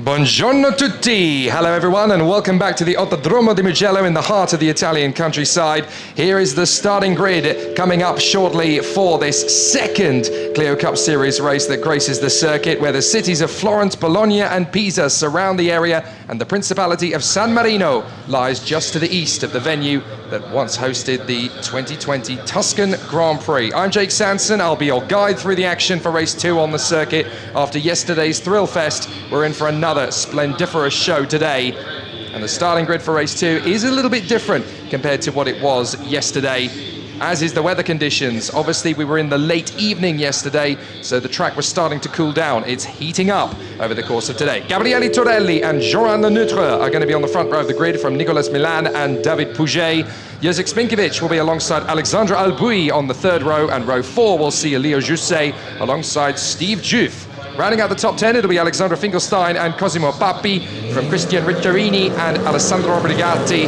Buongiorno tutti! Hello everyone and welcome back to the Autodromo di Mugello in the heart of the Italian countryside. Here is the starting grid coming up shortly for this second Clio Cup Series race that graces the circuit, where the cities of Florence, Bologna and Pisa surround the area, and the Principality of San Marino lies just to the east of the venue that once hosted the 2020 Tuscan Grand Prix. I'm Jake Sanson. I'll be your guide through the action for race 2 on the circuit. After yesterday's thrill fest, we're in for another splendiferous show today. And the starting grid for race 2 is a little bit different compared to what it was yesterday, as is the weather conditions. Obviously, we were in the late evening yesterday, so the track was starting to cool down. It's heating up over the course of today. Gabriele Torelli and Joran Leneutre are going to be on the front row of the grid from Nicolas Milan and David Pouget. Jacek Spinkovic will be alongside Alexandre Albouy on the third row, and row 4 will see Leo Jousset alongside Steve Juve. Rounding out the top 10, it'll be Alexander Finkelstein and Cosimo Pappi from Christian Ricciarini and Alessandro Brigatti.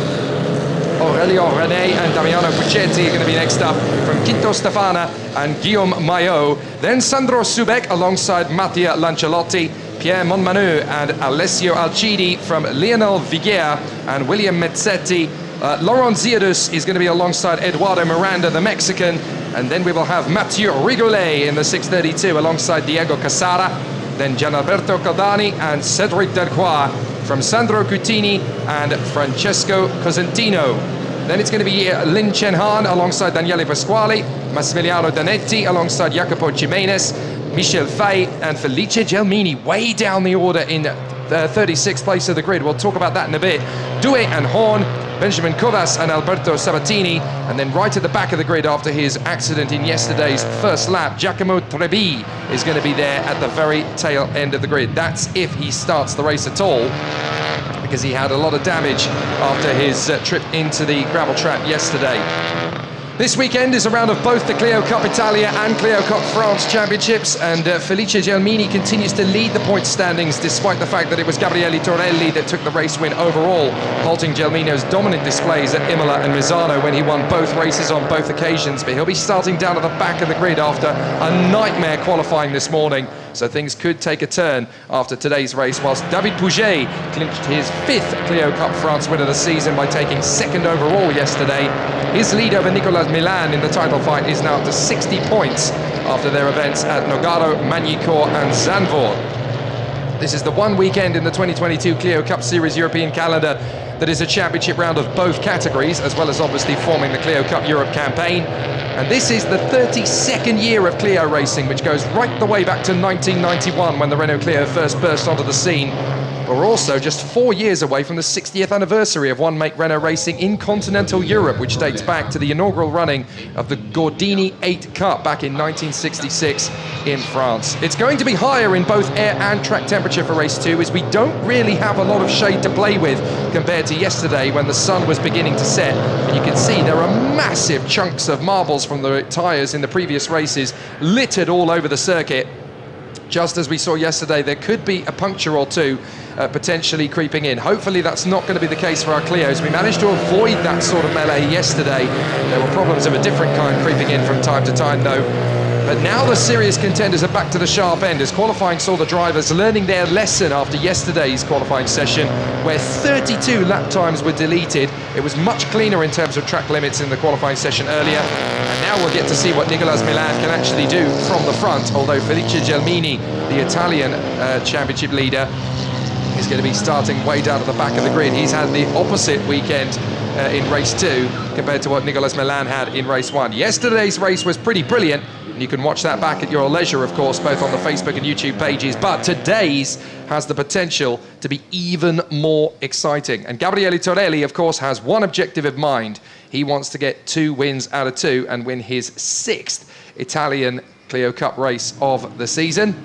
Aurelio René and Damiano Puccetti are going to be next up from Quinto Stefana and Guillaume Maillot. Then Sandro Subek alongside Mattia Lancialotti, Pierre Monmanu and Alessio Alcidi from Lionel Viguier and William Mezzetti. Laurent Ziadus is going to be alongside Eduardo Miranda, the Mexican. And then we will have Mathieu Rigolet in the 632 alongside Diego Casara. Then Gianalberto Caldani and Cedric Delcroix from Sandro Cutini and Francesco Cosentino. Then it's going to be Lin Chen Han alongside Daniele Pasquali, Massimiliano Danetti alongside Jacopo Jimenez, Michel Fay and Felice Gelmini way down the order in the 36th place of the grid. We'll talk about that in a bit. Douet and Horn, Benjamin Covas and Alberto Sabatini, and then right at the back of the grid after his accident in yesterday's first lap, Giacomo Trebi is going to be there at the very tail end of the grid. That's if he starts the race at all, because he had a lot of damage after his trip into the gravel trap yesterday. This weekend is a round of both the Clio Cup Italia and Clio Cup France championships, and Felice Gelmini continues to lead the point standings despite the fact that it was Gabriele Torelli that took the race win overall, halting Gelmino's dominant displays at Imola and Misano when he won both races on both occasions. But he'll be starting down at the back of the grid after a nightmare qualifying this morning, so things could take a turn after today's race, whilst David Pouget clinched his 5th Clio Cup France win of the season by taking 2nd overall yesterday. His lead over Nicolas Milan in the title fight is now up to 60 points after their events at Nogaro, Magny-Cours and Zandvoort. This is the one weekend in the 2022 Clio Cup Series European calendar that is a championship round of both categories, as well as obviously forming the Clio Cup Europe campaign. And this is the 32nd year of Clio racing, which goes right the way back to 1991 when the Renault Clio first burst onto the scene. We're also just 4 years away from the 60th anniversary of one-make Renault racing in continental Europe, which dates back to the inaugural running of the Gordini 8 Cup back in 1966 in France. It's going to be higher in both air and track temperature for race 2, as we don't really have a lot of shade to play with compared to yesterday when the sun was beginning to set. And you can see there are massive chunks of marbles from the tyres in the previous races littered all over the circuit. Just as we saw yesterday, there could be a puncture or two potentially creeping in. Hopefully that's not going to be the case for our Clios. We managed to avoid that sort of melee yesterday. There were problems of a different kind creeping in from time to time though. But now the serious contenders are back to the sharp end, as qualifying saw the drivers learning their lesson after yesterday's qualifying session, where 32 lap times were deleted. It was much cleaner in terms of track limits in the qualifying session earlier. And now we'll get to see what Nicolas Milan can actually do from the front, although Felice Gelmini, the Italian championship leader, is going to be starting way down at the back of the grid. He's had the opposite weekend in race 2 compared to what Nicolas Milan had in race 1. Yesterday's race was pretty brilliant, and you can watch that back at your leisure, of course, both on the Facebook and YouTube pages, but today's has the potential to be even more exciting. And Gabriele Torelli, of course, has one objective in mind. He wants to get 2 wins out of 2 and win his 6th Italian Clio Cup race of the season.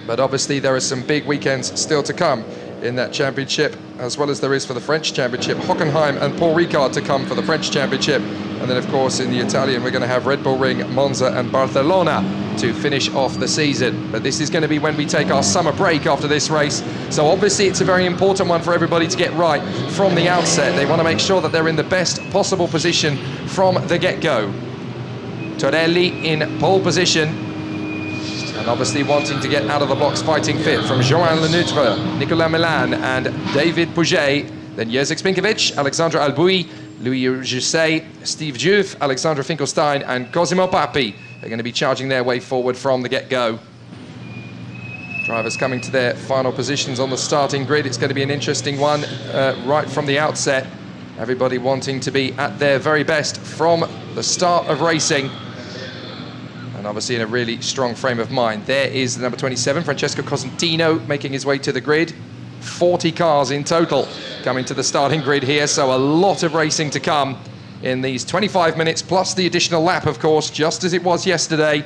But obviously there are some big weekends still to come in that championship, as well as there is for the French championship. Hockenheim and Paul Ricard to come for the French championship. And then, of course, in the Italian, we're going to have Red Bull Ring, Monza and Barcelona to finish off the season. But this is going to be when we take our summer break after this race. So obviously it's a very important one for everybody to get right from the outset. They want to make sure that they're in the best possible position from the get-go. Torelli in pole position. And obviously wanting to get out of the box fighting fit from Joan Lenoutre, Nicolas Milan and David Pouget. Then Jerzy Spinkovic, Alexandre Albouy, Louis Jusset, Steve Diouf, Alexandre Finkelstein and Cosimo Papi are going to be charging their way forward from the get-go. Drivers coming to their final positions on the starting grid. It's going to be an interesting one right from the outset. Everybody wanting to be at their very best from the start of racing. And obviously in a really strong frame of mind. There is the number 27, Francesco Cosentino, making his way to the grid. 40 cars in total coming to the starting grid here, so a lot of racing to come in these 25 minutes, plus the additional lap, of course, just as it was yesterday.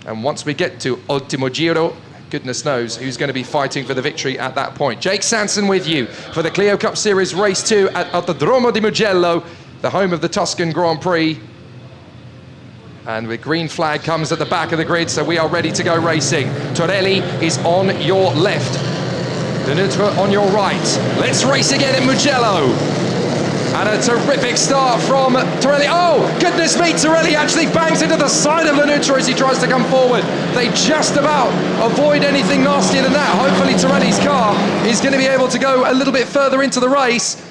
And once we get to Ultimo Giro, goodness knows who's going to be fighting for the victory at that point. Jake Sanson with you for the Clio Cup Series Race 2 at Autodromo di Mugello, the home of the Tuscan Grand Prix. And the green flag comes at the back of the grid, so we are ready to go racing. Torelli is on your left, Lenoutre on your right. Let's race again in Mugello. And a terrific start from Torelli. Oh, goodness me, Torelli actually bangs into the side of Lenoutre as he tries to come forward. They just about avoid anything nastier than that. Hopefully Torelli's car is going to be able to go a little bit further into the race.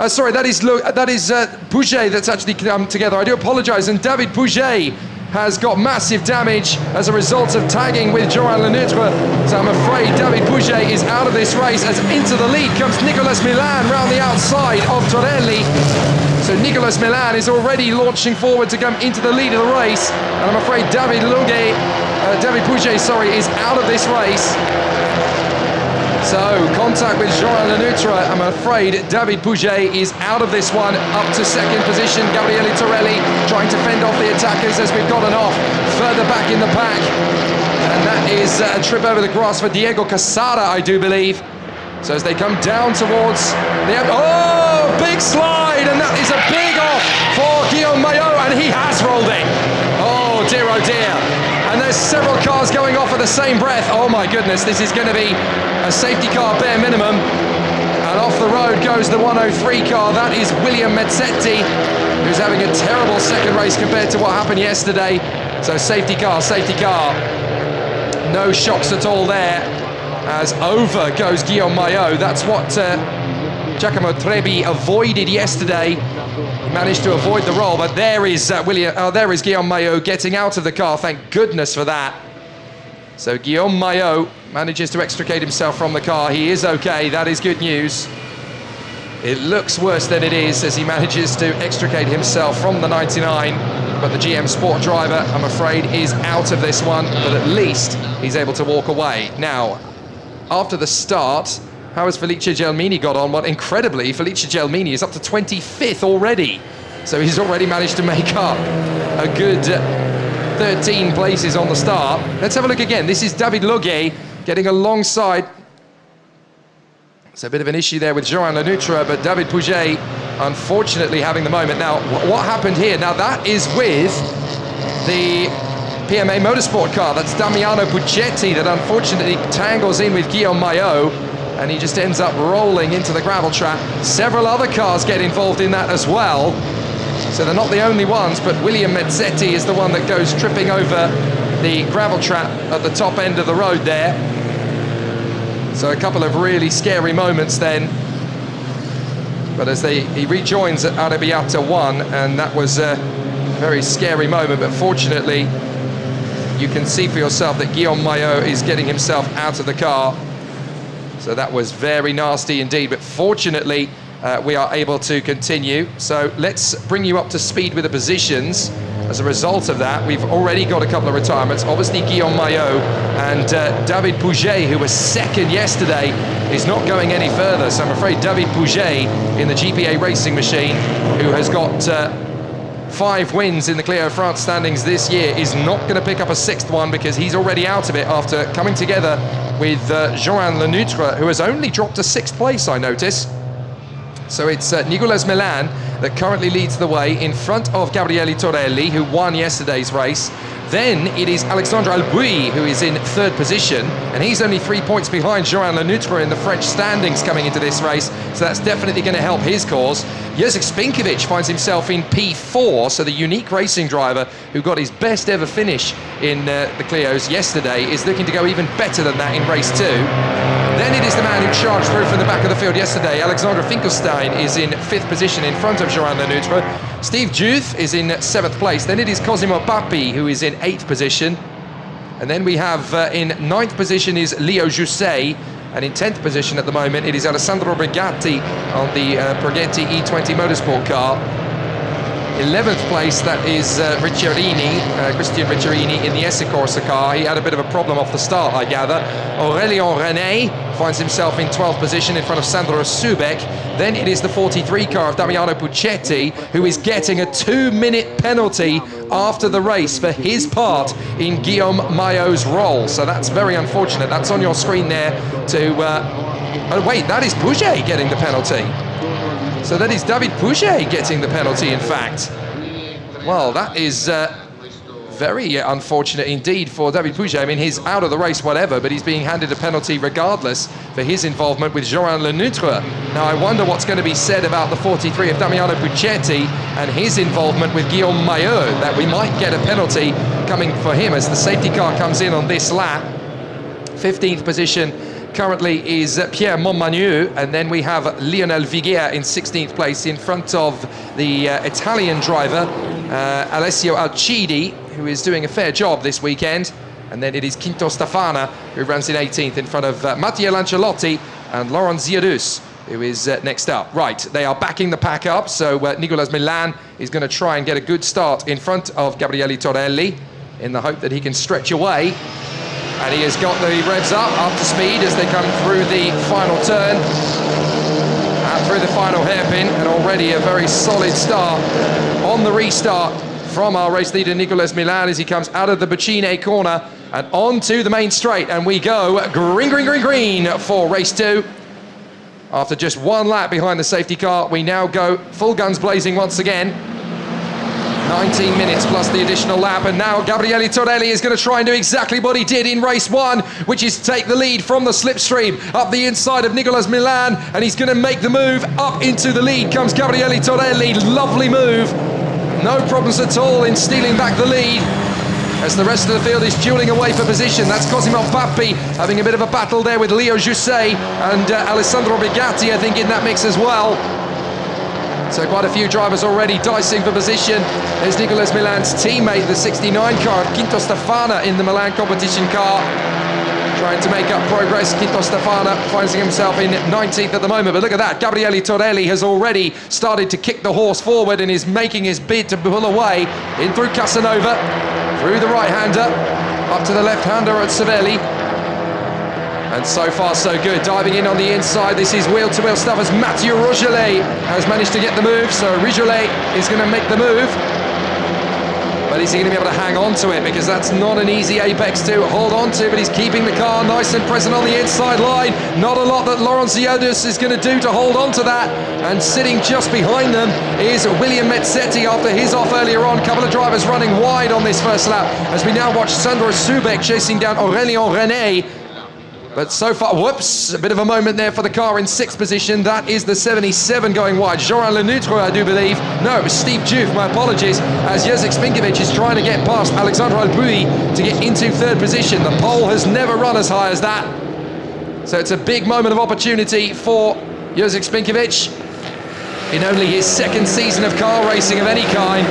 Sorry, that is Pouget that's actually come together. I do apologise. And David Pouget has got massive damage as a result of tagging with Joan Lenoutre. So I'm afraid David Pouget is out of this race, as into the lead comes Nicolas Milan round the outside of Torelli. So Nicolas Milan is already launching forward to come into the lead of the race. And I'm afraid David Pouget, is out of this race. So, contact with Joan Lenoutre. I'm afraid David Pouget is out of this one. Up to second position, Gabriele Torelli trying to fend off the attackers as we've gotten off further back in the pack. And that is a trip over the grass for Diego Casada, I do believe. So as they come down towards the... Oh, big slide! And that is a big off for Guillaume Maillot, and he has rolled it. Oh dear, oh dear. And there's several cars going off at the same breath. Oh my goodness, this is going to be a safety car bare minimum. And off the road goes the 103 car. That is William Mezzetti, who's having a terrible second race compared to what happened yesterday. So safety car, safety car. No shocks at all there, as over goes Guillaume Maillot. That's what Giacomo Trebi avoided yesterday. He managed to avoid the roll, but there is Guillaume Maillot getting out of the car. Thank goodness for that. So Guillaume Maillot manages to extricate himself from the car. He is okay, that is good news. It looks worse than it is as he manages to extricate himself from the 99, but the GM Sport driver, I'm afraid, is out of this one, but at least he's able to walk away. Now, after the start, how has Felice Gelmini got on? Well, incredibly, Felice Gelmini is up to 25th already. So he's already managed to make up a good 13 places on the start. Let's have a look again. This is David Loguet getting alongside. It's a bit of an issue there with Joan Lenoutre, but David Pouget, unfortunately, having the moment. Now, what happened here? Now, that is with the PMA Motorsport car. That's Damiano Puccetti that unfortunately tangles in with Guillaume Maillot, and he just ends up rolling into the gravel trap. Several other cars get involved in that as well. So they're not the only ones, but William Mezzetti is the one that goes tripping over the gravel trap at the top end of the road there. So a couple of really scary moments then. But as he rejoins at Arrabbiata 1, and that was a very scary moment, but fortunately you can see for yourself that Guillaume Maillot is getting himself out of the car. So that was very nasty indeed, but fortunately we are able to continue. So let's bring you up to speed with the positions. As a result of that, we've already got a couple of retirements. Obviously, Guillaume Maillot and David Pouget, who was second yesterday, is not going any further. So I'm afraid David Pouget in the GPA racing machine, who has got 5 wins in the Clio France standings this year, is not going to pick up a 6th one because he's already out of it after coming together with Joan Lenoutre, who has only dropped to 6th place, I notice. So it's Nicolas Milan that currently leads the way in front of Gabriele Torelli, who won yesterday's race. Then it is Alexandre Albuy who is in third position, and he's only 3 points behind Joan Lenoutre in the French standings coming into this race, so that's definitely going to help his cause. Jacek Spinkovic finds himself in P4, so the unique racing driver who got his best ever finish in the Clios yesterday is looking to go even better than that in race 2. Then it is the man who charged through from the back of the field yesterday. Alexander Finkelstein is in 5th position in front of Joan Lenoutre. Steve Juth is in 7th place. Then it is Cosimo Papi who is in 8th position. And then we have in 9th position is Leo Jousset. And in 10th position at the moment, it is Alessandro Brigatti on the Progetti E20 motorsport car. 11th place, that is Christian Ricciarini in the Essicorsa car. He had a bit of a problem off the start, I gather. Aurélien René finds himself in 12th position in front of Sandro Subek. Then it is the 43 car of Damiano Puccetti, who is getting a 2-minute penalty after the race for his part in Guillaume Maillot's role. So that's very unfortunate. That's on your screen there to... oh wait, that is Pouget getting the penalty. So that is David Pouget getting the penalty, in fact. Well, that is very unfortunate indeed for David Pouget. I mean, he's out of the race, whatever, but he's being handed a penalty regardless for his involvement with Joan Lenoutre. Now, I wonder what's going to be said about the 43 of Damiano Puccetti and his involvement with Guillaume Maillot, that we might get a penalty coming for him as the safety car comes in on this lap. 15th position currently is Pierre Montmagny, and then we have Lionel Viguier in 16th place in front of the Italian driver Alessio Alcidi, who is doing a fair job this weekend. And then it is Quinto Stefana who runs in 18th in front of Mattia Lanciolotti and Laurent Ziadus, who is next up. Right, they are backing the pack up, so Nicolas Milan is going to try and get a good start in front of Gabriele Torelli in the hope that he can stretch away. And he has got the revs up to speed as they come through the final turn and through the final hairpin, and already a very solid start on the restart from our race leader Nicolas Milan as he comes out of the Bacine corner and onto the main straight, and we go green, green, green, green for race 2. After just one lap behind the safety car, we now go full guns blazing once again. 19 minutes plus the additional lap, and now Gabriele Torelli is going to try and do exactly what he did in race 1, which is take the lead from the slipstream up the inside of Nicolas Milan, and he's going to make the move up into the lead. Comes Gabriele Torelli, lovely move, no problems at all in stealing back the lead as the rest of the field is dueling away for position. That's Cosimo Papi having a bit of a battle there with Leo Jousset and Alessandro Brigatti, I think, in that mix as well. So quite a few drivers already dicing for position. There's Nicolas Milan's teammate, the 69 car, Quinto Stefana, in the Milan competition car, trying to make up progress. Quinto Stefana finding himself in 19th at the moment. But look at that, Gabriele Torelli has already started to kick the horse forward and is making his bid to pull away in through Casanova, through the right-hander, up to the left-hander at Savelli. And so far, so good. Diving in on the inside, this is wheel-to-wheel stuff as Mathieu Rogelet has managed to get the move. So Rogelet is going to make the move. But is he going to be able to hang on to it? Because that's not an easy apex to hold on to, but he's keeping the car nice and present on the inside line. Not a lot that Laurent Ziadus is going to do to hold on to that. And sitting just behind them is William Mezzetti after his off earlier on. A couple of drivers running wide on this first lap as we now watch Sandro Subek chasing down Aurélien René. But so far, whoops, a bit of a moment there for the car in 6th position. That is the 77 going wide. Joan Lenoutre, I do believe. No, it was Steve Juve, my apologies, as Jacek Spinkovic is trying to get past Alexandre Albuy to get into 3rd position. The pole has never run as high as that. So it's a big moment of opportunity for Jacek Spinkovic in only his 2nd season of car racing of any kind.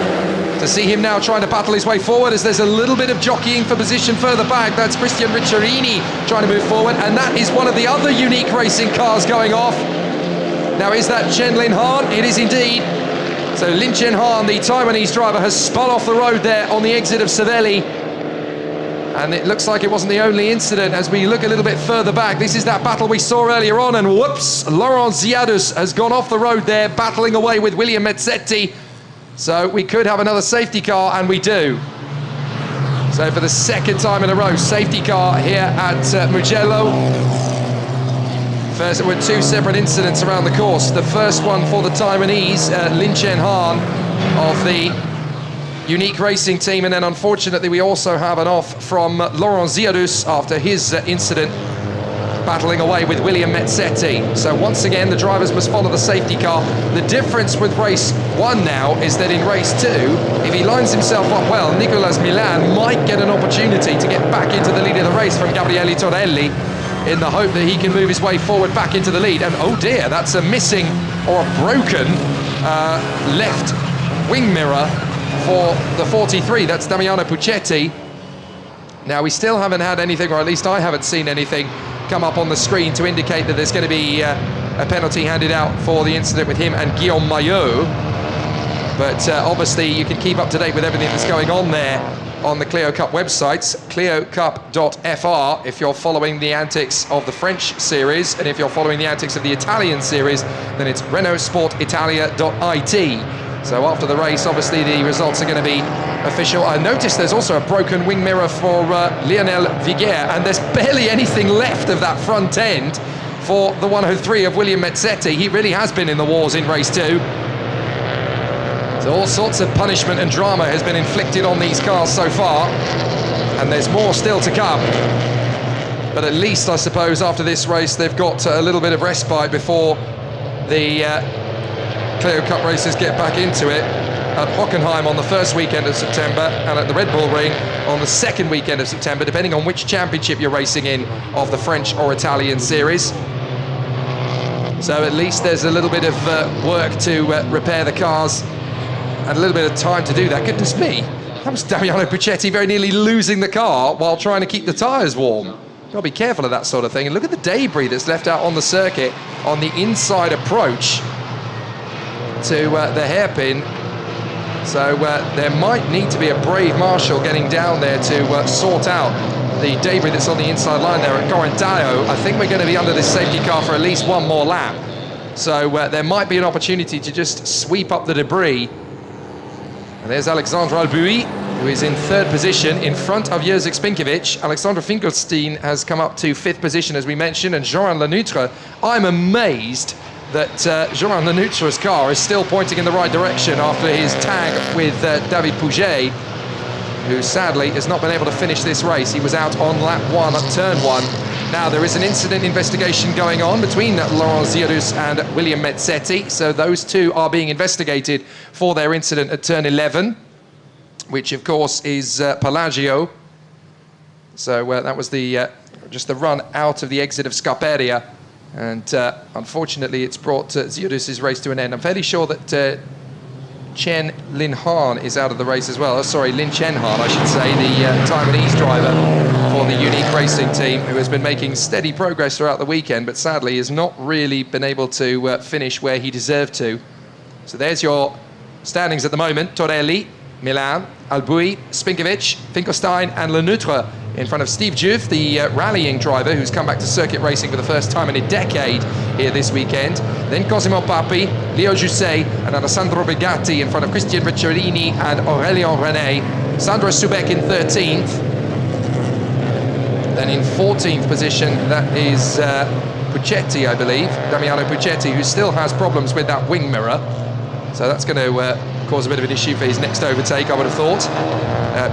To see him now trying to battle his way forward as there's a little bit of jockeying for position further back. That's Christian Ricciarini trying to move forward, and that is one of the other unique racing cars going off. Now, is that Chen Lin Han? It is indeed. So Lin Chen Han, the Taiwanese driver, has spun off the road there on the exit of Savelli. And it looks like it wasn't the only incident as we look a little bit further back. This is that battle we saw earlier on, and whoops, Laurent Ziadus has gone off the road there, battling away with William Mezzetti. So we could have another safety car, and we do. So for the 2nd time in a row, safety car here at Mugello. First, there were 2 separate incidents around the course. The first one for the Taiwanese, Lin Chen Han of the Unique Racing team, and then unfortunately we also have an off from Laurent Ziadus after his incident, battling away with William Mezzetti. So once again, the drivers must follow the safety car. The difference with race 1 now is that in race 2, if he lines himself up well, Nicolas Milan might get an opportunity to get back into the lead of the race from Gabriele Torelli, in the hope that he can move his way forward back into the lead. And oh dear, that's a missing or a broken left wing mirror for the 43. That's Damiano Puccetti. Now, we still haven't had anything, or at least I haven't seen anything come up on the screen to indicate that there's going to be a penalty handed out for the incident with him and Guillaume Maillot. But obviously you can keep up to date with everything that's going on there on the Clio Cup websites, cliocup.fr, if you're following the antics of the French series, and if you're following the antics of the Italian series, then it's renaultsportitalia.it. So after the race, obviously the results are going to be official. I noticed there's also a broken wing mirror for Lionel Viguier, and there's barely anything left of that front end for the 103 of William Mezzetti. He really has been in the wars in race 2. So all sorts of punishment and drama has been inflicted on these cars so far, and there's more still to come. But at least, I suppose, after this race, they've got a little bit of respite before the Clio Cup races get back into it at Hockenheim on the first weekend of September and at the Red Bull Ring on the second weekend of September, depending on which championship you're racing in of the French or Italian series. So at least there's a little bit of work to repair the cars and a little bit of time to do that. Goodness me, that was Damiano Puccetti very nearly losing the car while trying to keep the tyres warm. Got to be careful of that sort of thing. And look at the debris that's left out on the circuit on the inside approach to the hairpin. So there might need to be a brave marshal getting down there to sort out the debris that's on the inside line there at Correntallo. I think we're going to be under this safety car for at least one more lap. So there might be an opportunity to just sweep up the debris. And there's Alexandre Albuy, who is in 3rd position in front of Jerzy Spinkovic. Alexander Finkelstein has come up to 5th position, as we mentioned, and Jean Lenoutre, I'm amazed that Jean Lenoutre's car is still pointing in the right direction after his tag with David Pouget, who sadly has not been able to finish this race. He was out on lap 1 at turn 1. Now, there is an incident investigation going on between Laurent Ziadus and William Mezzetti, so those two are being investigated for their incident at turn 11, which of course is Pelagio. So that was the just the run out of the exit of Scarperia, and unfortunately it's brought Ziadus' race to an end. I'm fairly sure that Chen Lin Han is out of the race as well. Oh, sorry, Lin Chen Han, I should say, the Taiwanese driver for the Unique Racing team, who has been making steady progress throughout the weekend, but sadly has not really been able to finish where he deserved to. So there's your standings at the moment. Torelli, Milan, Albuy, Spinkovic, Finkelstein and Lenoutre in front of Steve Juve, the rallying driver who's come back to circuit racing for the first time in a decade here this weekend. Then Cosimo Papi, Leo Jusset and Alessandro Begatti in front of Christian Ricciolini and Aurélien René. Sandro Subek in 13th. Then in 14th position, that is Puccetti, I believe, Damiano Puccetti, who still has problems with that wing mirror. So that's going to cause a bit of an issue for his next overtake, I would have thought.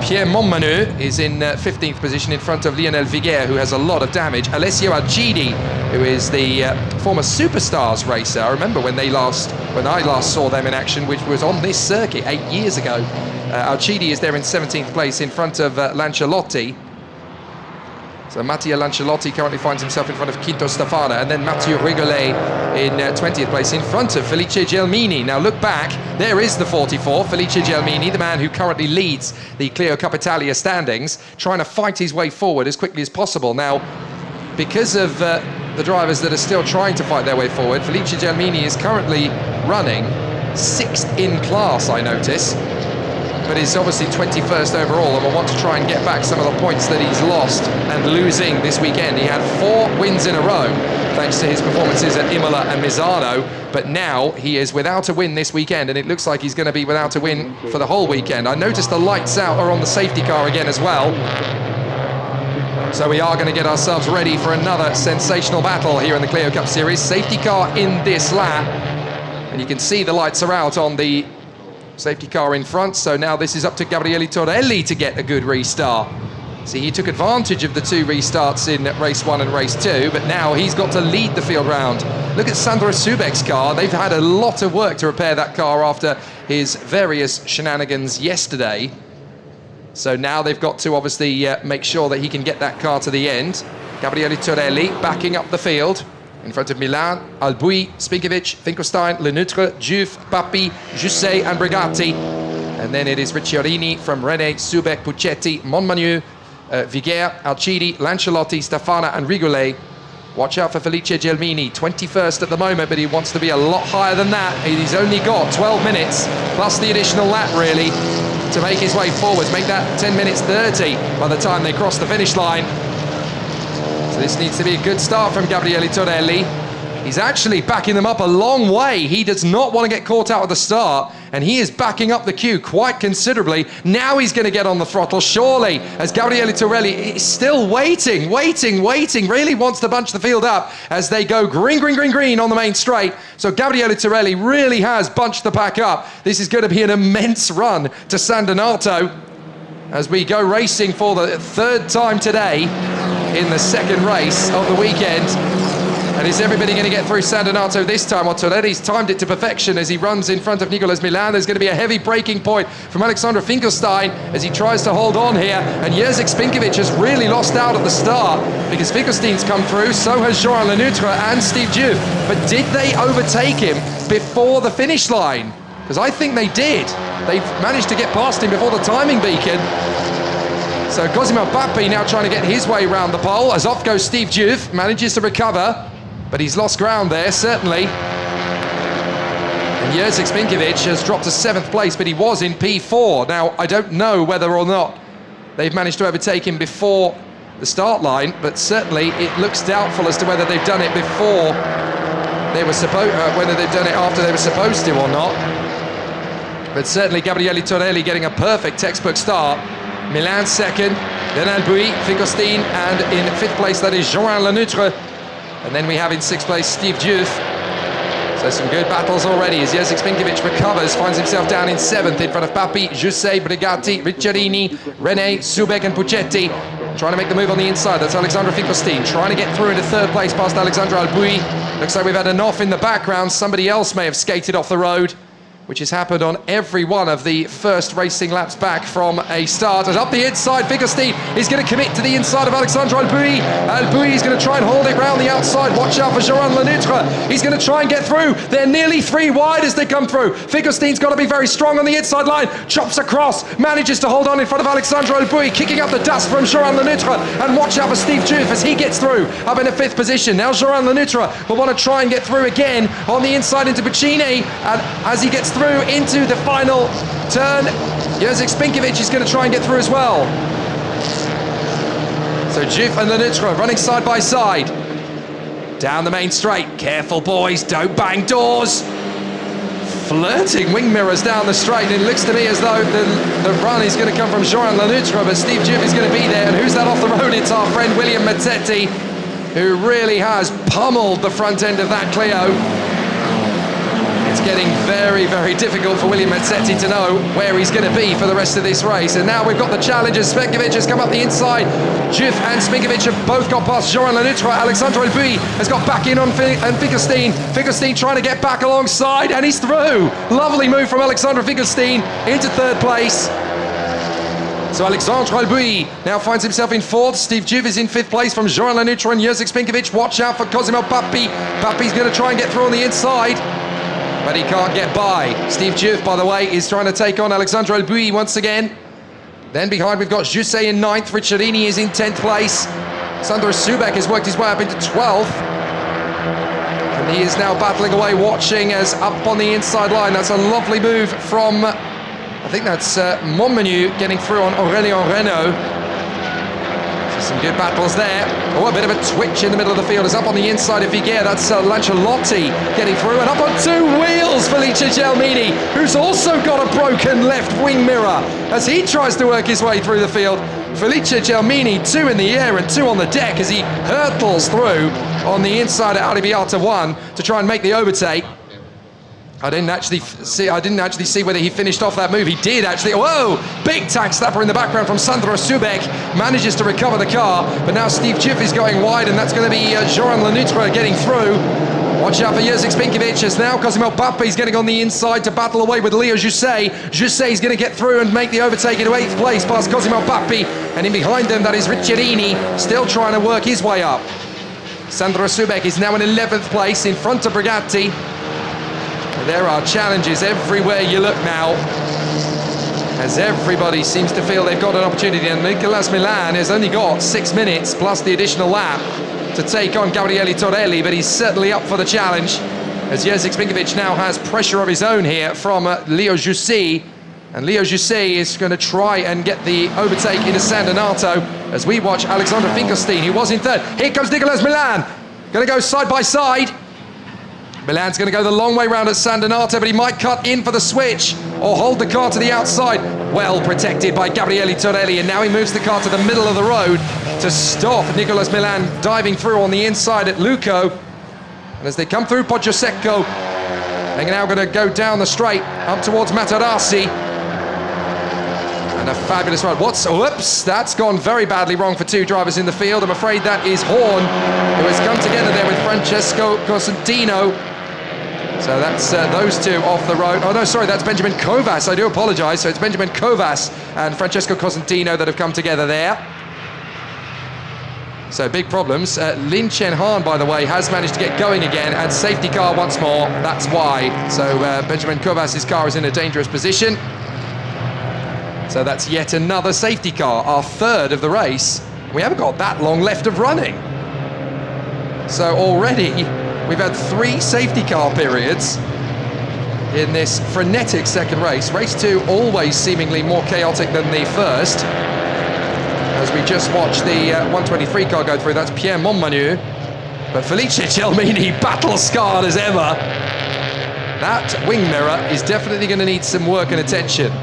Pierre Montmanu is in 15th position in front of Lionel Viguier, who has a lot of damage. Alessio Alcidi, who is the former Superstars racer. I remember when I last saw them in action, which was on this circuit 8 years ago. Alcidi is there in 17th place in front of Lancialotti. So Mattia Lancialotti currently finds himself in front of Quinto Stafana, and then Mathieu Rigolet in 20th place in front of Felice Gelmini. Now look back, there is the 44, Felice Gelmini, the man who currently leads the Clio Cup Italia standings, trying to fight his way forward as quickly as possible. Now, because of the drivers that are still trying to fight their way forward, Felice Gelmini is currently running 6th in class, I notice, but he's obviously 21st overall and will want to try and get back some of the points that he's lost and losing this weekend. He had 4 wins in a row thanks to his performances at Imola and Misano, but now he is without a win this weekend, and it looks like he's going to be without a win for the whole weekend. I noticed the lights out are on the safety car again as well, so we are going to get ourselves ready for another sensational battle here in the Clio Cup Series. Safety car in this lap, and you can see the lights are out on the safety car in front. So now this is up to Gabriele Torelli to get a good restart. See, he took advantage of the 2 restarts in race 1 and race 2, but now he's got to lead the field round. Look at Sandro Subek's car. They've had a lot of work to repair that car after his various shenanigans yesterday. So now they've got to obviously make sure that he can get that car to the end. Gabriele Torelli backing up the field in front of Milan, Albuy, Spinkovic, Finkelstein, Lenoutre, Juve, Papi, Jusset and Brigatti. And then it is Ricciardini from René, Subek, Puccetti, Montmagny, Viger, Alcidi, Lancialotti, Stefana and Rigolet. Watch out for Felice Gelmini, 21st at the moment, but he wants to be a lot higher than that. He's only got 12 minutes, plus the additional lap, really, to make his way forwards, make that 10 minutes 30 by the time they cross the finish line. So this needs to be a good start from Gabriele Torelli. He's actually backing them up a long way. He does not want to get caught out at the start, and he is backing up the queue quite considerably. Now he's going to get on the throttle, surely, as Gabriele Torelli is still waiting, really wants to bunch the field up as they go green on the main straight. So Gabriele Torelli really has bunched the pack up. This is going to be an immense run to San Donato as we go racing for the 3rd time today in the 2nd race of the weekend. And is everybody going to get through San Donato this time? Well, Torelli's timed it to perfection as he runs in front of Nicolas Milan. There's going to be a heavy braking point from Alexander Finkelstein as he tries to hold on here. And Jerzy Spinkovic has really lost out at the start because Finkelstein's come through, so has Joan Lenoutre and Steve Juve. But did they overtake him before the finish line? Because I think they did. They've managed to get past him before the timing beacon. So Cosimo Papi now trying to get his way round the pole as off goes Steve Juve, manages to recover. But he's lost ground there, certainly. And Jerzy Spinkovic has dropped to 7th place, but he was in P4. Now, I don't know whether or not they've managed to overtake him before the start line, but certainly it looks doubtful as to whether they've done it before they were supposed, whether they've done it after they were supposed to or not. But certainly Gabriele Torelli getting a perfect textbook start. Milan 2nd, then Albuy, Finkelstein, and in 5th place that is Joan Lenoutre. And then we have in 6th place Steve Juve. So some good battles already as Jerzy Spinkovic recovers, finds himself down in 7th in front of Papi, Jusset, Brigatti, Ricciardini, René, Subek and Puccetti. Trying to make the move on the inside, that's Alexandre Finkelstein. Trying to get through into 3rd place past Alexandre Albuy. Looks like we've had an off in the background. Somebody else may have skated off the road, which has happened on every one of the first racing laps back from a start. And up the inside, Finkelstein is going to commit to the inside of Alexandre Albuy. Albuy is going to try and hold it round the outside. Watch out for Joan Lenoutre. He's going to try and get through. They're nearly 3 wide as they come through. Finkelstein's got to be very strong on the inside line. Chops across, manages to hold on in front of Alexandre Albuy, kicking up the dust from Joan Lenoutre. And watch out for Steve Juve as he gets through, up in the 5th position. Now Joan Lenoutre will want to try and get through again on the inside into Buccini. And as he gets through into the final turn, Jerzy Spinkovic is going to try and get through as well. So Juve and Lenoutre running side by side. Down the main straight. Careful, boys, don't bang doors. Flirting wing mirrors down the straight. It looks to me as though the run is going to come from Joan Lenoutre, but Steve Juve is going to be there. And who's that off the road? It's our friend William Mazzetti, who really has pummeled the front end of that Clio. It's getting very, very difficult for William Mazzetti to know where he's going to be for the rest of this race. And now we've got the challengers. Spinkovic has come up the inside. Juve and Spinkovic have both got past Joan Lenoutre. Alexandre Albuy has got back in on Finkelstein. Finkelstein trying to get back alongside, and he's through. Lovely move from Alexandre Finkelstein into 3rd place. So Alexandre Albuy now finds himself in 4th. Steve Juve is in 5th place from Joan Lenoutre and Jerzy Spinkovic. Watch out for Cosimo Papi. Papi's going to try and get through on the inside, but he can't get by. Steve Juve, by the way, is trying to take on Alexandre Albuy once again. Then behind we've got Jusset in 9th. Ricciardini is in 10th place. Sandro Subek has worked his way up into 12th. And he is now battling away, watching as up on the inside line. That's a lovely move from, I think that's Montmagny getting through on Aurélien Renault. Some good battles there. Oh, a bit of a twitch in the middle of the field. Is up on the inside of Viger. That's Lancialotti getting through. And up on 2 wheels, Felice Gelmini, who's also got a broken left wing mirror as he tries to work his way through the field. Felice Gelmini, 2 in the air and 2 on the deck as he hurtles through on the inside of Arrabbiata 1 to try and make the overtake. I didn't actually see whether he finished off that move. He did actually. Whoa! Big tank slapper in the background from Sandro Subek. Manages to recover the car, but now Steve Juve is going wide, and that's going to be Joran Lenutre getting through. Watch out for Jerzy Spinkovic, as now Cosimo Pape is getting on the inside to battle away with Leo Jusset. Jusset is going to get through and make the overtake into 8th place past Cosimo Pape, and in behind them that is Ricciardini, still trying to work his way up. Sandro Subek is now in 11th place in front of Brigatti. There are challenges everywhere you look now, as everybody seems to feel they've got an opportunity, and Nicolas Milan has only got 6 minutes plus the additional lap to take on Gabriele Torelli, but he's certainly up for the challenge, as Jerzy Spinkovic now has pressure of his own here from Leo Jusset, and Leo Jusset is going to try and get the overtake into San Donato as we watch Alexander Finkelstein, who was in 3rd. Here comes Nicolas Milan, going to go side by side. Milan's going to go the long way round at San Donato, but he might cut in for the switch or hold the car to the outside. Well protected by Gabriele Torelli, and now he moves the car to the middle of the road to stop Nicolas Milan diving through on the inside at Luco. And as they come through Poggio Secco, they're now going to go down the straight up towards Materassi. And a fabulous ride. Whoops, that's gone very badly wrong for 2 drivers in the field. I'm afraid that is Horn, who has come together there with Francesco Cosentino. So that's those 2 off the road. Oh no, sorry, that's Benjamin Kovas. I do apologise. So it's Benjamin Kovas and Francesco Cosentino that have come together there. So big problems. Lin Chen Han, by the way, has managed to get going again, and safety car once more. That's why. So Benjamin Kovas' car is in a dangerous position. So that's yet another safety car, our 3rd of the race. We haven't got that long left of running. So already we've had 3 safety car periods in this frenetic second race. Race 2 always seemingly more chaotic than the first. As we just watched the 123 car go through, that's Pierre Montmanu. But Felice Gelmini, battle-scarred as ever. That wing mirror is definitely going to need some work and attention.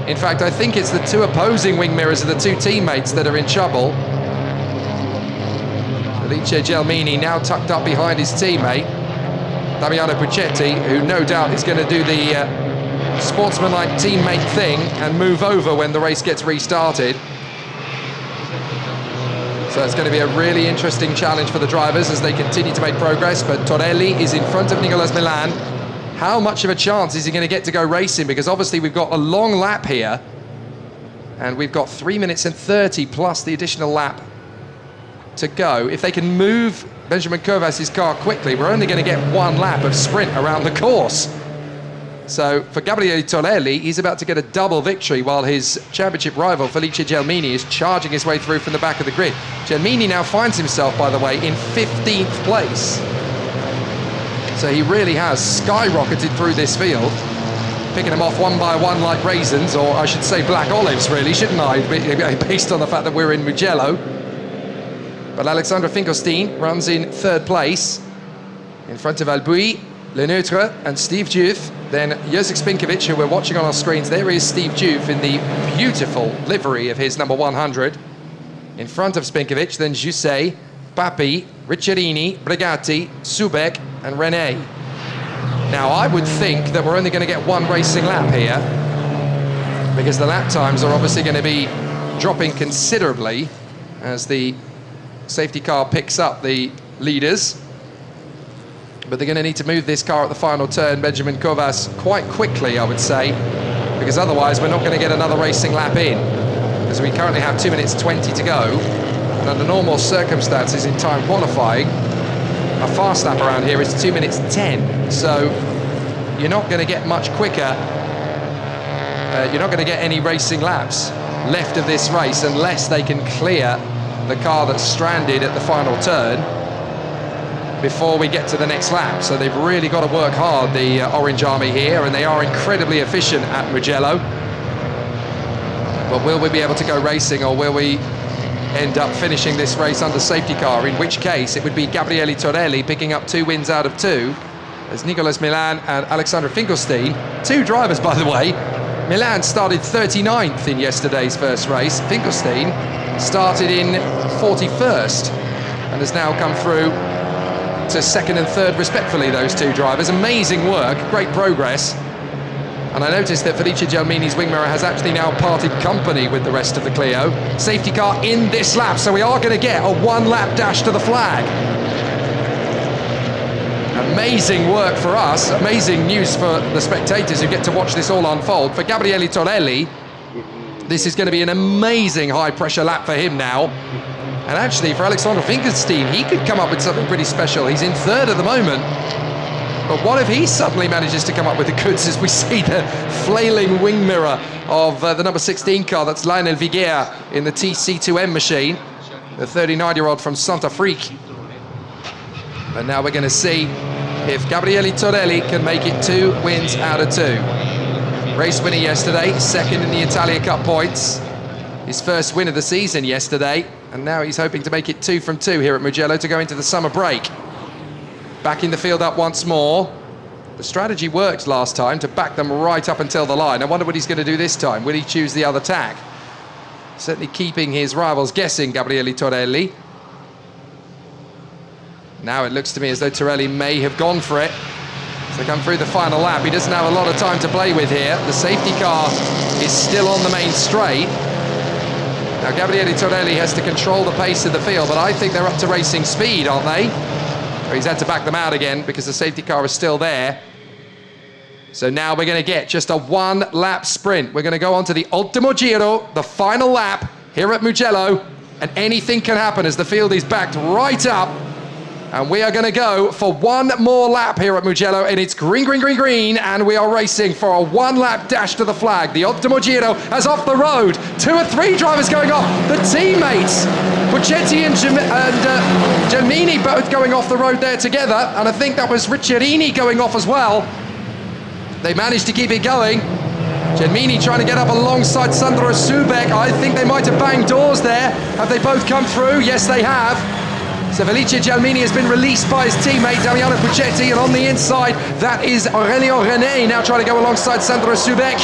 In fact, I think it's the 2 opposing wing mirrors of the 2 teammates that are in trouble. Felice Gelmini now tucked up behind his teammate, Damiano Puccetti, who no doubt is going to do the sportsmanlike teammate thing and move over when the race gets restarted. So it's going to be a really interesting challenge for the drivers as they continue to make progress, but Torelli is in front of Nicolas Milan. How much of a chance is he going to get to go racing? Because obviously we've got a long lap here, and we've got 3 minutes and 30 plus the additional lap to go. If they can move Benjamin Kovas' car quickly, we're only going to get 1 lap of sprint around the course. So for Gabriele Torelli, he's about to get a double victory while his championship rival Felice Gelmini is charging his way through from the back of the grid. Gelmini now finds himself, by the way, in 15th place. So he really has skyrocketed through this field, picking them off one by one like raisins, or I should say black olives, really, shouldn't I? Based on the fact that we're in Mugello. But Alexander Finkelstein runs in 3rd place, in front of Albuy, Lenutre and Steve Juve. Then Jerzy Spinkovic, who we're watching on our screens. There is Steve Juve in the beautiful livery of his number 100. In front of Spinkovic, then Jusset, Papi, Ricciardini, Brigatti, Subek and René. Now I would think that we're only going to get 1 racing lap here, because the lap times are obviously going to be dropping considerably as the safety car picks up the leaders. But they're going to need to move this car at the final turn, Benjamin Kovas, quite quickly, I would say, because otherwise we're not going to get another racing lap in, because we currently have 2 minutes 20 to go. And under normal circumstances in time qualifying, a fast lap around here is 2 minutes 10. So you're not going to get much quicker. You're not going to get any racing laps left of this race unless they can clear the car that's stranded at the final turn before we get to the next lap. So they've really got to work hard, the Orange Army here, and they are incredibly efficient at Mugello. But will we be able to go racing, or will we end up finishing this race under safety car, in which case it would be Gabriele Torelli picking up 2 wins out of 2, as Nicolas Milan and Alexander Finkelstein, 2 drivers by the way. Milan started 39th in yesterday's first race. Finkelstein started in 41st and has now come through to second and third respectfully, those two drivers. Amazing work, great progress. And I noticed that Felice Gelmini's wing mirror has actually now parted company with the rest of the Clio. Safety car in this lap, so we are going to get a one-lap dash to the flag. Amazing work for us, amazing news for the spectators who get to watch this all unfold. For Gabriele Torelli, this is going to be an amazing high-pressure lap for him now. And actually, for Alexander Finkelstein, he could come up with something pretty special. He's in third at the moment. But what if he suddenly manages to come up with the goods as we see the flailing wing mirror of the number 16 car, that's Lionel Viguer in the TC2M machine, the 39-year-old from Santa Frique. And now we're going to see if Gabriele Torelli can make it 2 wins out of 2. Race winner yesterday, second in the Italia Cup points. His first win of the season yesterday, and now he's hoping to make it 2 from 2 here at Mugello to go into the summer break. Backing the field up once more. The strategy worked last time to back them right up until the line. I wonder what he's going to do this time. Will he choose the other tack? Certainly keeping his rivals guessing, Gabriele Torelli. Now it looks to me as though Torelli may have gone for it. As they come through the final lap, he doesn't have a lot of time to play with here. The safety car is still on the main straight. Now Gabriele Torelli has to control the pace of the field, but I think they're up to racing speed, aren't they? He's had to back them out again because the safety car is still there. So now we're going to get just a one-lap sprint. We're going to go on to the Ultimo Giro, the final lap here at Mugello, and anything can happen as the field is backed right up. And we are going to go for one more lap here at Mugello, and it's green, green, green, green, and we are racing for a one-lap dash to the flag. The Ultimo Giro has off the road. 2 or 3 drivers going off. The teammates, Puccetti and Gelmini, both going off the road there together, and I think that was Ricciardini going off as well. They managed to keep it going. Gelmini trying to get up alongside Sandro Subek. I think they might have banged doors there. Have they both come through? Yes, they have. So Felice Gelmini has been released by his teammate Damiano Puccetti, and on the inside, that is Aurelio René now trying to go alongside Sandro Subek.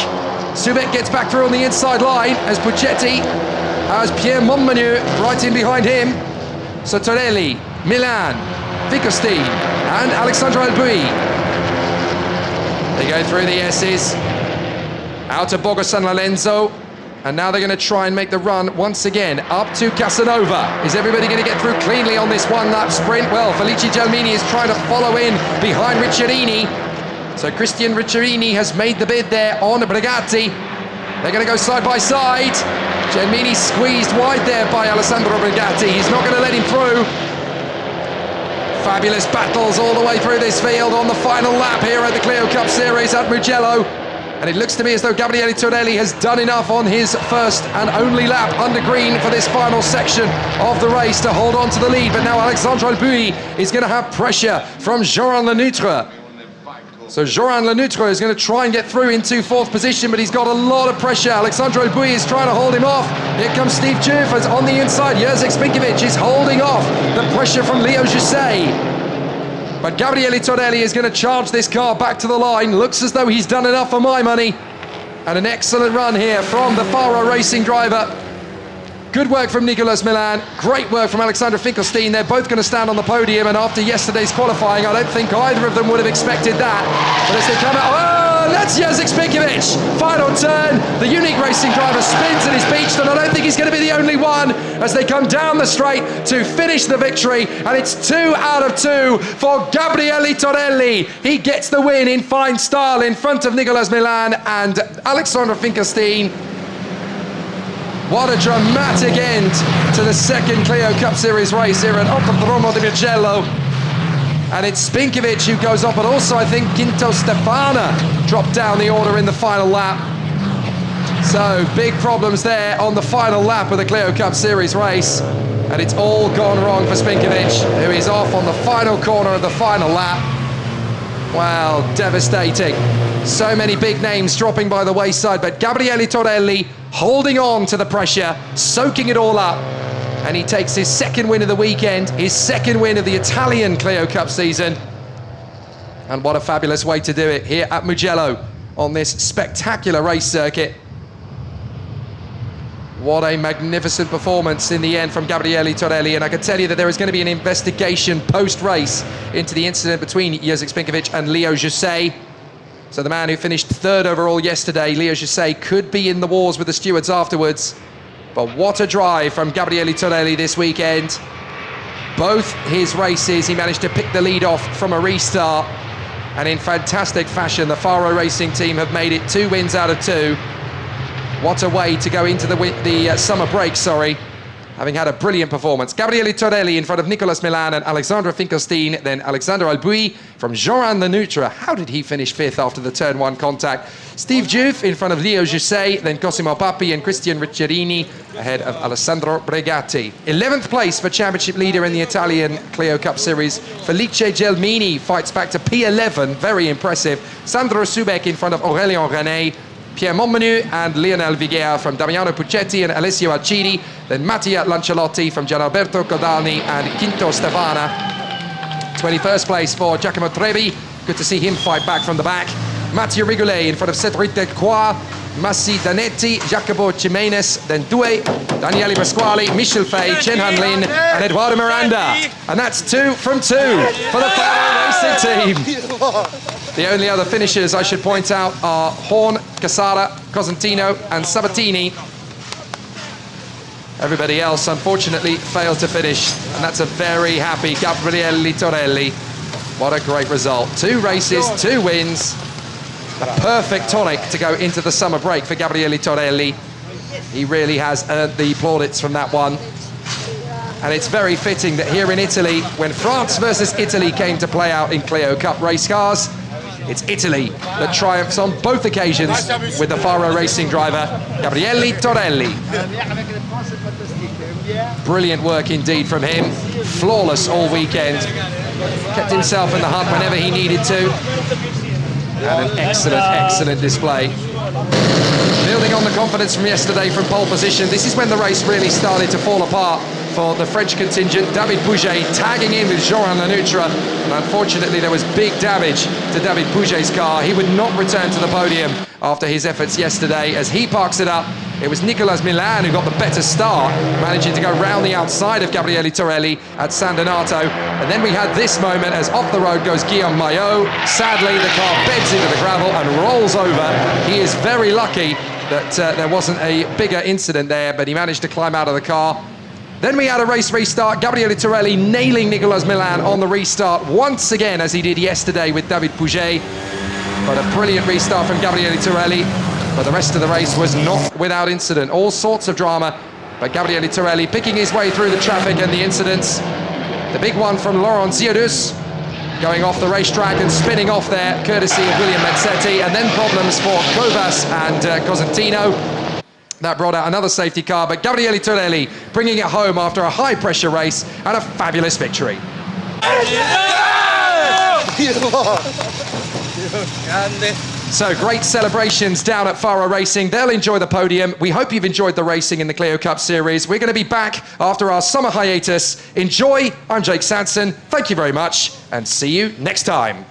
Subek gets back through on the inside line as Puccetti has Pierre Montmenu right in behind him. So Torelli, Milan, Finkelstein, and Alexandre Albouy. They go through the S's, out to Borgo San Lorenzo. And now they're going to try and make the run once again up to Casanova. Is everybody going to get through cleanly on this one-lap sprint? Well, Felice Gelmini is trying to follow in behind Ricciardini. So Christian Ricciardini has made the bid there on Brigatti. They're going to go side by side. Gelmini squeezed wide there by Alessandro Brigatti. He's not going to let him through. Fabulous battles all the way through this field on the final lap here at the Clio Cup Series at Mugello. And it looks to me as though Gabriele Torelli has done enough on his first and only lap under green for this final section of the race to hold on to the lead. But now Alexandre Albouy is going to have pressure from Joran Lenoutre. So Joran Lenoutre is going to try and get through into 4th position, but he's got a lot of pressure. Alexandre Albouy is trying to hold him off. Here comes Steve Jurfers on the inside. Jerzy Spinkovic is holding off the pressure from Leo Jusset. But Gabriele Torelli is going to charge this car back to the line. Looks as though he's done enough for my money. And an excellent run here from the Faro Racing driver. Good work from Nicolas Milan. Great work from Alexander Finkelstein. They're both going to stand on the podium. And after yesterday's qualifying, I don't think either of them would have expected that. But as they come out... Oh, that's Jerzy Spinkovic. Final turn. The Unique Racing driver spins and is beached. And I don't think he's going to be the only one as they come down the straight to finish the victory. And it's 2 out of 2 for Gabriele Torelli. He gets the win in fine style in front of Nicolas Milan and Alexander Finkelstein. What a dramatic end to the second Clio Cup Series race here at Autodromo di Mugello. And it's Spinkovic who goes off, but also I think Quinto Stefana dropped down the order in the final lap. So big problems there on the final lap of the Clio Cup Series race. And it's all gone wrong for Spinkovic, who is off on the final corner of the final lap. Wow, devastating. So many big names dropping by the wayside, but Gabriele Torelli holding on to the pressure, soaking it all up. And he takes his 2nd win of the weekend, his 2nd win of the Italian Clio Cup season. And what a fabulous way to do it here at Mugello on this spectacular race circuit. What a magnificent performance in the end from Gabriele Torelli, and I can tell you that there is going to be an investigation post-race into the incident between Jerzy Spinkovic and Leo Jusset. So the man who finished third overall yesterday, Leo Jusset, could be in the wars with the stewards afterwards. But what a drive from Gabriele Torelli this weekend. Both his races, he managed to pick the lead off from a restart. And in fantastic fashion, the Faro Racing team have made it 2 wins out of 2. What a way to go into the summer break, having had a brilliant performance. Gabriele Torelli in front of Nicolas Milan and Alexandre Finkelstein, then Alexander Albuy from Jean Lenutra. How did he finish 5th after the turn 1 contact? Steve Diouf in front of Leo Jusset, then Cosimo Papi and Christian Ricciardini ahead of Alessandro Bregatti. 11th place for championship leader in the Italian Clio Cup Series. Felice Gelmini fights back to P11, very impressive. Sandro Subek in front of Aurélien René, Pierre Montmenu and Lionel Viguer from Damiano Puccetti and Alessio Alcidi, then Mattia Lancialotti from Gianalberto Codalni and Quinto Stefana. 21st place for Giacomo Trebi, good to see him fight back from the back. Mathieu Rigoulet in front of Cédric Delcroix, Massi Danetti, Jacopo Jimenez, then Doué, Daniele Pasquali, Michel Fay, Chen Han Lin and Eduardo Miranda. And that's 2 from 2 for the Faro Racing team. The only other finishers I should point out are Horn, Casara, Cosentino and Sabatini. Everybody else, unfortunately, failed to finish. And that's a very happy Gabriele Torelli. What a great result. 2 races, 2 wins. A perfect tonic to go into the summer break for Gabriele Torelli. He really has earned the plaudits from that one. And it's very fitting that here in Italy, when France versus Italy came to play out in Clio Cup race cars, it's Italy that triumphs on both occasions with the Faro Racing driver, Gabriele Torelli. Brilliant work indeed from him. Flawless all weekend. Kept himself in the hunt whenever he needed to. And an excellent, excellent display. Building on the confidence from yesterday from pole position, this is when the race really started to fall apart for the French contingent. David Pouget tagging in with Jean Lenutra, and unfortunately there was big damage to David Pouget's car. He would not return to the podium after his efforts yesterday. As he parks it up, it was Nicolas Milan who got the better start, managing to go round the outside of Gabriele Torelli at San Donato. And then we had this moment as off the road goes Guillaume Maillot. Sadly, the car beds into the gravel and rolls over. He is very lucky that there wasn't a bigger incident there, but he managed to climb out of the car. Then we had a race restart, Gabriele Torelli nailing Nicolas Milan on the restart once again, as he did yesterday with David Pouget. But a brilliant restart from Gabriele Torelli, but the rest of the race was not without incident. All sorts of drama, but Gabriele Torelli picking his way through the traffic and the incidents. The big one from Laurent Ziodus, going off the racetrack and spinning off there, courtesy of William Mazzetti, and then problems for Kovas and Cosentino. That brought out another safety car, but Gabriele Torelli bringing it home after a high-pressure race and a fabulous victory. So great celebrations down at Faro Racing. They'll enjoy the podium. We hope you've enjoyed the racing in the Clio Cup Series. We're going to be back after our summer hiatus. Enjoy. I'm Jake Sanson. Thank you very much, and see you next time.